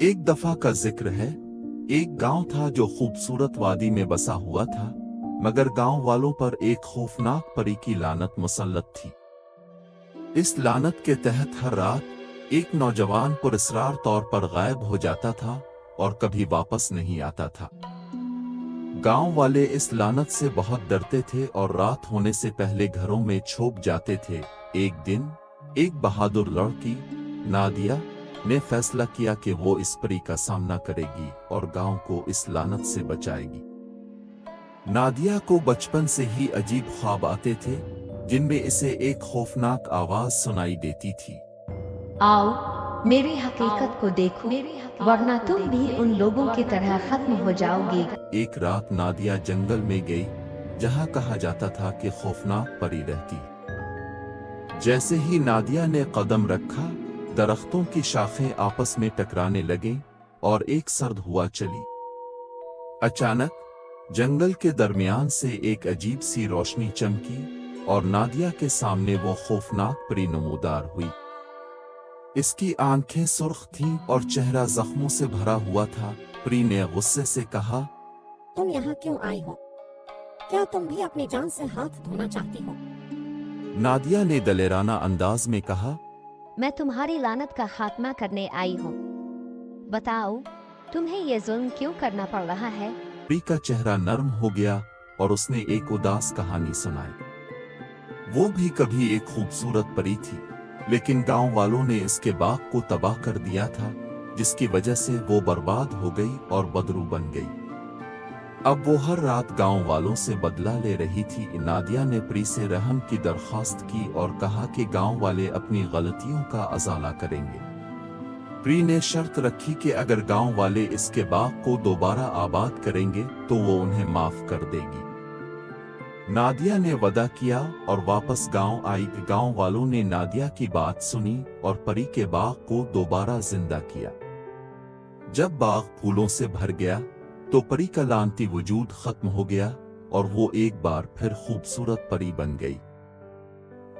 एक दफा का जिक्र है, एक गांव था जो खूबसूरत वादी में बसा हुआ था, मगर गांव वालों पर एक खौफनाक परी की लानत मुसल्लत थी। इस लानत के तहत हर रात एक नौजवान पुरस्रार तौर पर गायब हो जाता था और कभी वापस नहीं आता था। गांव वाले इस लानत से बहुत डरते थे और रात होने से पहले घरों में छुप जाते थे। एक दिन एक बहादुर लड़की नादिया ने फैसला किया कि वो इस परी का सामना करेगी और गांव को इस लानत से बचाएगी। नादिया को बचपन से ही अजीब ख्वाब आते थे, जिनमें इसे एक खौफनाक आवाज सुनाई देती थी। आओ मेरी हकीकत को देखो, वरना तुम भी उन लोगों की तरह खत्म हो जाओगे। एक रात नादिया जंगल में गई, जहां कहा जाता था कि खौफनाक परी रहती है। जैसे ही नादिया ने कदम रखा, दरख्तों की शाखें आपस में टकराने लगे और एक सर्द हुआ चली। अचानक जंगल के दरमियान से एक अजीब सी रोशनी चमकी और नादिया के सामने वो खौफनाक परी नमूदार हुई। इसकी आंखें सुर्ख थीं और चेहरा जख्मों से भरा हुआ था। परी ने गुस्से से कहा, तुम यहाँ क्यों आई हो? क्या तुम भी अपनी जान से हाथ धोना चाहती हो? नादिया ने दलेराना अंदाज में कहा, मैं तुम्हारी लानत का खात्मा करने आई हूँ। बताओ, तुम्हें ये जुल्म क्यों करना पड़ रहा है? परी का चेहरा नर्म हो गया और उसने एक उदास कहानी सुनाई। वो भी कभी एक खूबसूरत परी थी, लेकिन गांव वालों ने इसके बाग को तबाह कर दिया था, जिसकी वजह से वो बर्बाद हो गई और बदरू बन गई। अब वो हर रात गांव वालों से बदला ले रही थी। नादिया ने परी से रहम की दरख्वास्त की और कहा कि गांव वाले अपनी गलतियों का अजाला करेंगे। परी ने शर्त रखी कि अगर गांव वाले इसके बाग को दोबारा आबाद करेंगे तो वो उन्हें माफ कर देगी। नादिया ने वादा किया और वापस गांव आई। गांव वालों ने नादिया की बात सुनी और परी के बाग को दोबारा जिंदा किया। जब बाग फूलों से भर गया तो परी का लानती वजूद खत्म हो गया और वो एक बार फिर खूबसूरत परी बन गई।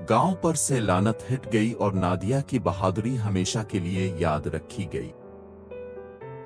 गांव पर से लानत हट गई और नादिया की बहादुरी हमेशा के लिए याद रखी गई।